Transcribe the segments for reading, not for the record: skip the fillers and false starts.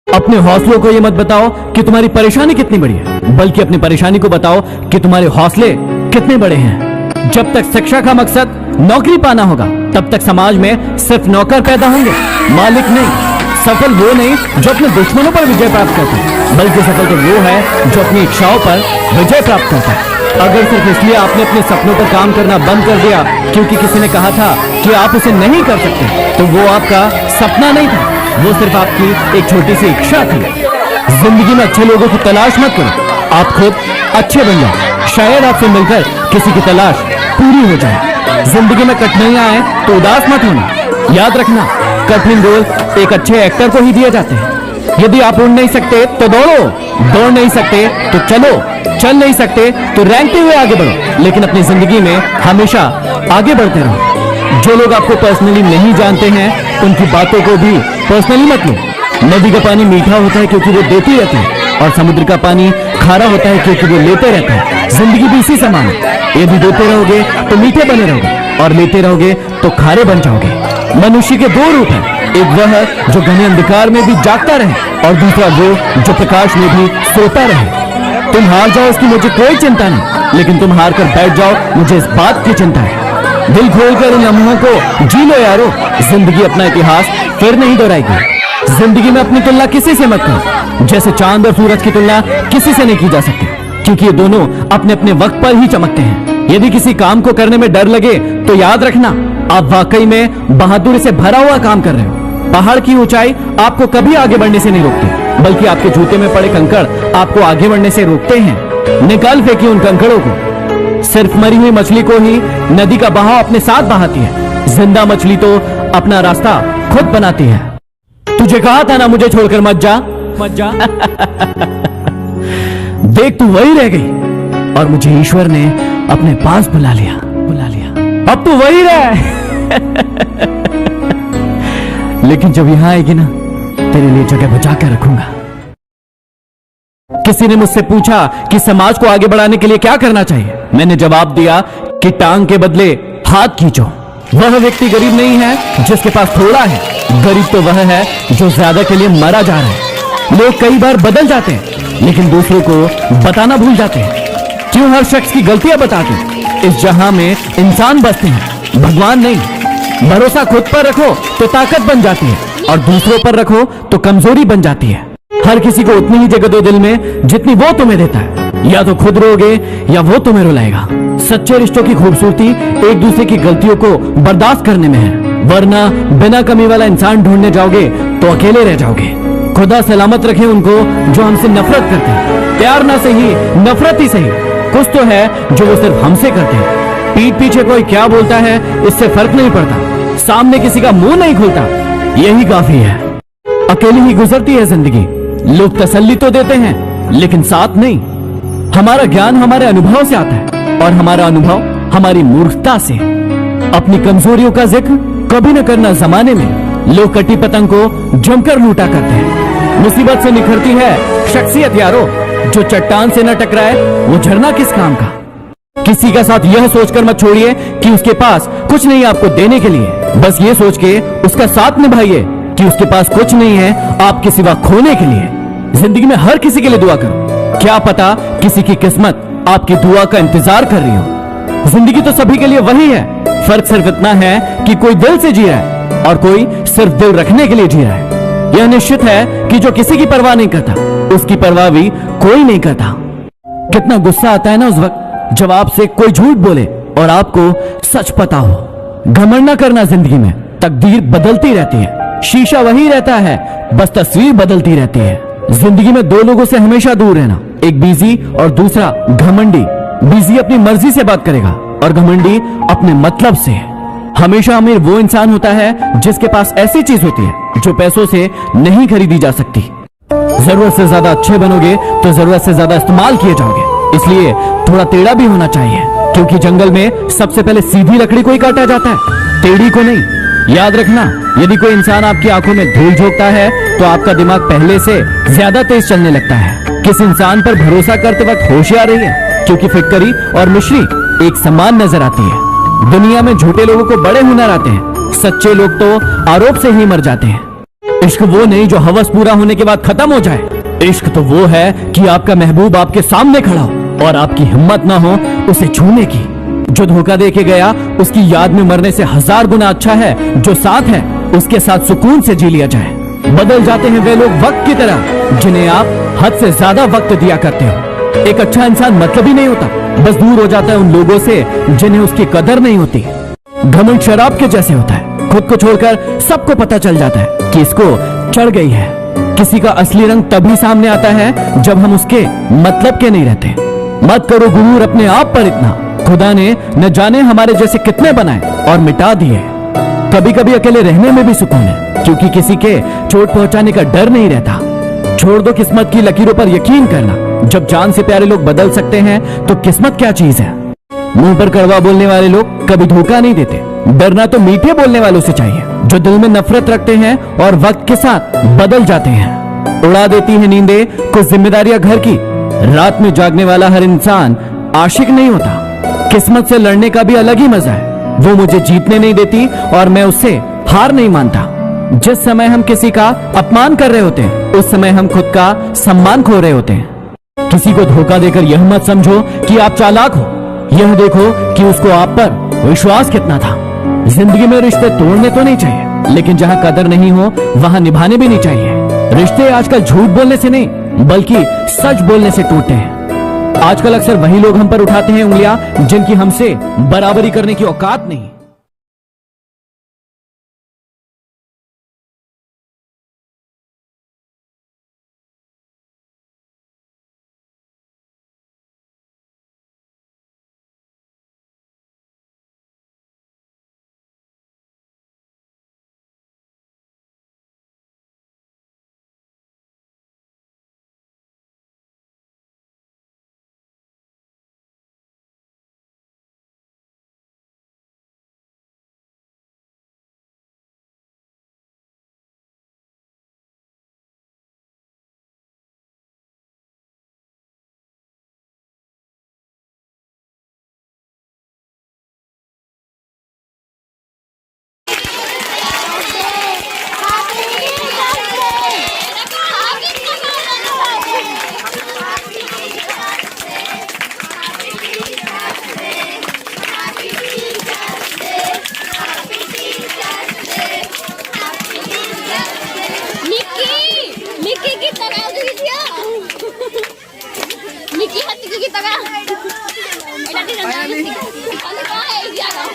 अपने हौसलों को ये मत बताओ कि तुम्हारी परेशानी कितनी बड़ी है, बल्कि अपनी परेशानी को बताओ कि तुम्हारे हौसले कितने बड़े हैं। जब तक शिक्षा का मकसद नौकरी पाना होगा, तब तक समाज में सिर्फ नौकर पैदा होंगे, मालिक नहीं। सफल वो नहीं जो अपने दुश्मनों पर विजय प्राप्त करता है, बल्कि सफल तो वो है जो अपनी इच्छाओं पर विजय प्राप्त करता है। अगर सिर्फ इसलिए आपने अपने सपनों पर काम करना बंद कर दिया क्योंकि किसी ने कहा था कि आप उसे नहीं कर सकते, तो वो आपका सपना नहीं था, वो सिर्फ आपकी एक छोटी सी इच्छा थी। जिंदगी में अच्छे लोगों की तलाश मत करो, आप खुद अच्छे बन जाओ। शायद आपसे मिलकर किसी की तलाश पूरी हो जाए। जिंदगी में कठिनाइयां आए तो उदास मत होना। याद रखना, कठिन रोल एक अच्छे एक्टर को ही दिए जाते हैं। यदि आप उड़ नहीं सकते तो दौड़ो, दौड़ नहीं सकते तो चलो, चल नहीं सकते तो रेंगते हुए आगे बढ़ो, लेकिन अपनी जिंदगी में हमेशा आगे बढ़ते रहो। जो लोग आपको पर्सनली नहीं जानते हैं, उनकी बातों को भी पर्सनली मत लो। नदी का पानी मीठा होता है क्योंकि वो देती रहती है, और समुद्र का पानी खारा होता है क्योंकि वो लेते रहता है। जिंदगी भी इसी समान है। यदि देते रहोगे तो मीठे बने रहोगे, और लेते रहोगे तो खारे बन जाओगे। मनुष्य के दो रूप हैं, एक वह है जो घने अंधकार में भी जागता रहे, और दूसरा वो जो प्रकाश में भी सोता रहे। तुम हार जाओ इसकी मुझे कोई चिंता नहीं, लेकिन तुम हार कर बैठ जाओ मुझे इस बात की चिंता है। दिल खोलकर इन लम्हों को जी लो यारो, जिंदगी अपना इतिहास फिर नहीं दोहराएगी। जिंदगी में अपनी तुलना किसी से मत करो, जैसे चांद और सूरज की तुलना किसी से नहीं की जा सकती, क्योंकि ये दोनों अपने अपने वक्त पर ही चमकते हैं। यदि किसी काम को करने में डर लगे तो याद रखना, आप वाकई में बहादुरी से भरा हुआ काम कर रहे हो। पहाड़ की ऊंचाई आपको कभी आगे बढ़ने से नहीं रोकती, बल्कि आपके जूते में पड़े कंकड़ आपको आगे बढ़ने से रोकते हैं। निकाल फेंकिए उन कंकड़ों को। सिर्फ मरी हुई मछली को ही नदी का बहाव अपने साथ बहाती है, जिंदा मछली तो अपना रास्ता खुद बनाती है। तुझे कहा था ना मुझे छोड़कर मत जा, मत जा। देख तू वही रह गई, और मुझे ईश्वर ने अपने पास बुला लिया, बुला लिया। अब तू वही रह। लेकिन जब यहां आएगी ना, तेरे लिए जगह बचा कर रखूंगा। किसी ने मुझसे पूछा कि समाज को आगे बढ़ाने के लिए क्या करना चाहिए। मैंने जवाब दिया कि टांग के बदले हाथ खींचो। वह व्यक्ति गरीब नहीं है जिसके पास थोड़ा है, गरीब तो वह है जो ज्यादा के लिए मरा जा रहा है। लोग कई बार बदल जाते हैं, लेकिन दूसरों को बताना भूल जाते हैं। क्यों हर शख्स की गलतियां बता के? इस जहां में इंसान बसते हैं, भगवान नहीं। भरोसा खुद पर रखो तो ताकत बन जाती है, और दूसरों पर रखो तो कमजोरी बन जाती है। हर किसी को उतनी ही जगह दो दिल में जितनी वो तुम्हें देता है। या तो खुद रोगे या वो तुम्हें रुलाएगा। सच्चे रिश्तों की खूबसूरती एक दूसरे की गलतियों को बर्दाश्त करने में है, वरना बिना कमी वाला इंसान ढूंढने जाओगे तो अकेले रह जाओगे। खुदा सलामत रखे उनको जो हमसे नफरत करते हैं। प्यार ना सही, नफरत ही सही, कुछ तो है जो वो सिर्फ हमसे करते हैं। पीठ पीछे कोई क्या बोलता है इससे फर्क नहीं पड़ता, सामने किसी का मुंह नहीं खुलता, यही काफी है। अकेली ही गुजरती है जिंदगी। लोग तसल्ली तो देते हैं, लेकिन साथ नहीं। हमारा ज्ञान हमारे अनुभव से आता है, और हमारा अनुभव हमारी मूर्खता से। अपनी कमजोरियों का जिक्र कभी न करना जमाने में। लोग कटी पतंग को जमकर लूटा करते हैं। मुसीबत से निखरती है शख्सियत यारो, जो चट्टान से न टकराए वो झरना किस काम का। किसी का साथ यह सोचकर मत छोड़िए कि उसके पास कुछ नहीं आपको देने के लिए, बस ये सोच के उसका साथ निभाइए कि उसके पास कुछ नहीं है आपके सिवा खोने के लिए। जिंदगी में हर किसी के लिए दुआ करो, क्या पता किसी की किस्मत आपकी दुआ का इंतजार कर रही हो। जिंदगी तो सभी के लिए वही है, फर्क सिर्फ इतना है कि कोई दिल से जी रहा है और कोई सिर्फ दिल रखने के लिए जी रहा है। यह निश्चित है कि जो किसी की परवाह नहीं करता, उसकी परवाह भी कोई नहीं करता। कितना गुस्सा आता है ना उस वक्त जब आपसे कोई झूठ बोले और आपको सच पता हो। घमंड न करना, जिंदगी में तकदीर बदलती रहती है, शीशा वही रहता है, बस तस्वीर बदलती रहती है। जिंदगी में दो लोगों से हमेशा दूर रहना, एक बिजी और दूसरा घमंडी। बिजी अपनी मर्जी से बात करेगा और घमंडी अपने मतलब से। हमेशा अमीर वो इंसान होता है जिसके पास ऐसी चीज होती है जो पैसों से नहीं खरीदी जा सकती। जरूरत से ज्यादा अच्छे बनोगे तो जरूरत से ज्यादा इस्तेमाल किए जाओगे, इसलिए थोड़ा टेढ़ा भी होना चाहिए, क्योंकि जंगल में सबसे पहले सीधी लकड़ी को ही काटा जाता है, टेढ़ी को नहीं। याद रखना, यदि कोई इंसान आपकी आंखों में धूल झोंकता है तो आपका दिमाग पहले से ज्यादा तेज चलने लगता है। किस इंसान पर भरोसा करते वक्त होशियार रहिए, क्योंकि फिटकरी और मिश्री एक समान नजर आती है। दुनिया में झूठे लोगों को बड़े हुनर आते हैं, सच्चे लोग तो आरोप से ही मर जाते हैं। इश्क वो नहीं जो हवस पूरा होने के बाद खत्म हो जाए। इश्क तो वो है कि आपका महबूब आपके सामने खड़ा हो और आपकी हिम्मत ना हो उसे छूने की। जो धोखा दे के गया उसकी याद में मरने से 1000 गुना अच्छा है जो साथ है उसके साथ सुकून से जी लिया जाए। बदल जाते हैं वे लोग वक्त की तरह जिन्हें आप हद से ज्यादा वक्त दिया करते हो। एक अच्छा इंसान मतलब ही नहीं होता, बस दूर हो जाता है उन लोगों से जिन्हें उसकी कदर नहीं होती। घमंड शराब के जैसे होता है, खुद को छोड़कर सबको पता चल जाता है कि इसको चढ़ गई है। किसी का असली रंग तभी सामने आता है जब हम उसके मतलब के नहीं रहते। मत करो गुरूर अपने आप पर इतना, खुदा ने न जाने हमारे जैसे कितने बनाए और मिटा दिए। कभी कभी अकेले रहने में भी सुकून है क्योंकि किसी के चोट पहुंचाने का डर नहीं रहता। छोड़ दो किस्मत की लकीरों पर यकीन करना, जब जान से प्यारे लोग बदल सकते हैं तो किस्मत क्या चीज है। मुंह पर कड़वा बोलने वाले लोग कभी धोखा नहीं देते। डरना तो मीठे बोलने वालों से चाहिए जो दिल में नफरत रखते हैं और वक्त के साथ बदल जाते हैं। उड़ा देती है नींदें कुछ जिम्मेदारियां घर की। रात में जागने वाला हर इंसान आशिक नहीं होता। किस्मत से लड़ने का भी अलग ही मजा है। वो मुझे जीतने नहीं देती और मैं उससे हार नहीं मानता। जिस समय हम किसी का अपमान कर रहे होते हैं उस समय हम खुद का सम्मान खो रहे होते हैं। किसी को धोखा देकर यह मत समझो कि आप चालाक हो, यह देखो कि उसको आप पर विश्वास कितना था। जिंदगी में रिश्ते तोड़ने तो नहीं चाहिए, लेकिन जहां कदर नहीं हो वहां निभाने भी नहीं चाहिए। रिश्ते आजकल झूठ बोलने से नहीं बल्कि सच बोलने से टूटते हैं। आजकल अक्सर वही लोग हम पर उठाते हैं उंगलियां जिनकी हमसे बराबरी करने की औकात नहीं। Niki hati kita kan? Nanti nanti. Kalau kau dia kau.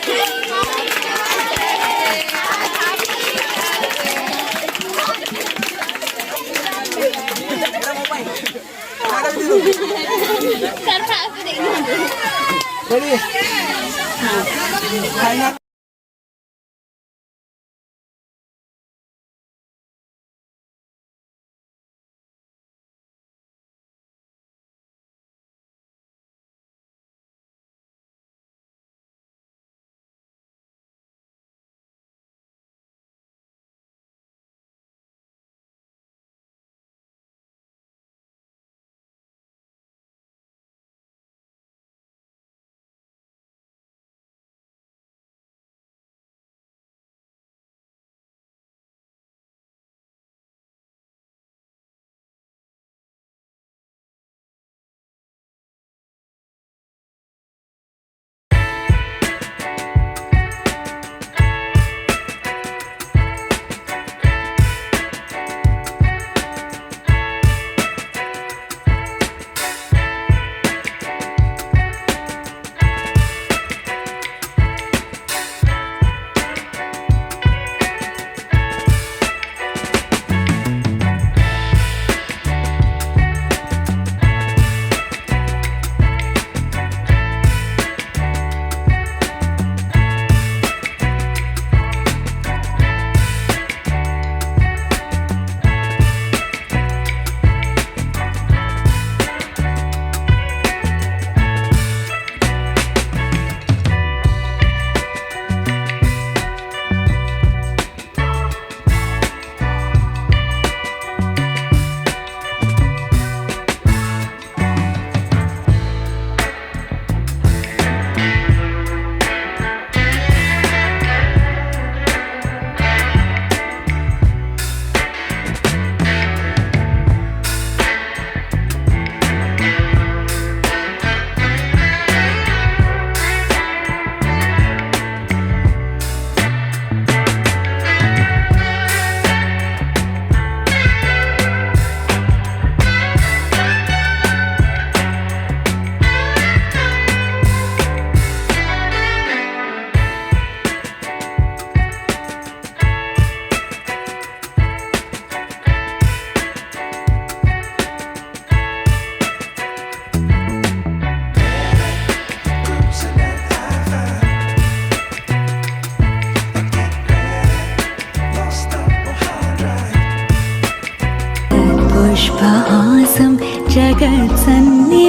जगत्सन्निवासं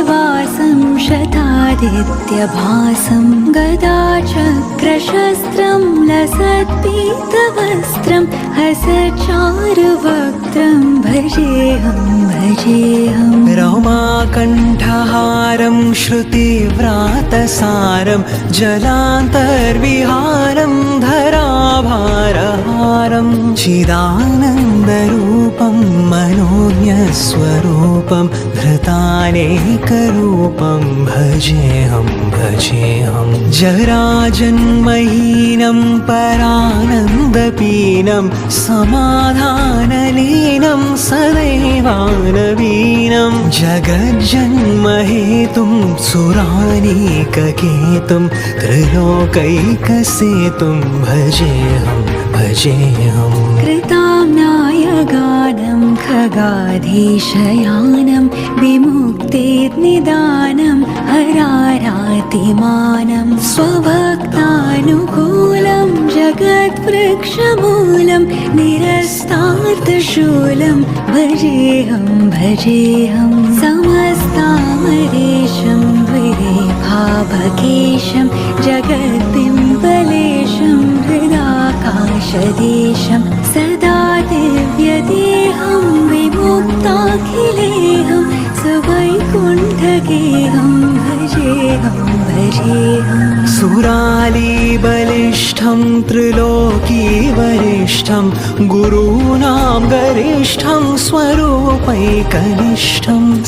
शतादित्यभासं गदाचक्रशस्त्रं लसत्पीतवस्त्रं हसच्चारुवक्त्रं भजेऽहं भजेऽहं रमाकण्ठहारं श्रुतिव्रातसारं जलान्तर्विहारं धराभारहारं चिदानन्दरूपं मनोज्ञस्वरूपं धृतानेकरूपं भजेऽहं भजेऽहं जराजन्महीनं परानन्दपीनं समाधानलीनं सदैवानवीनं जगज्जन्महेतुं सुरानीककेतुं त्रिलोकैकसेतुं भजेऽहं भजेऽहं कृताम्नायगानं खगाधीशयानं विमुक्तेर्निदानं हरारातिमानं स्वभक्तानुकूलं जगद्वृक्षमूलं निरस्तार्थशूलं भजेऽहं भजेऽहं समस्तामरेशं द्विरेफाभकेशं जगद्बिम्बलेशं हृदाकाशदेशं सदा दिव्यदेहं विमुक्ताखिलेहं सुवैकुण्ठगेहं भजेऽहं भजेऽहं सुरालीबलिष्ठं त्रिलोकीवरिष्ठं गुरूणां गरिष्ठं स्वरूपैकनिष्ठं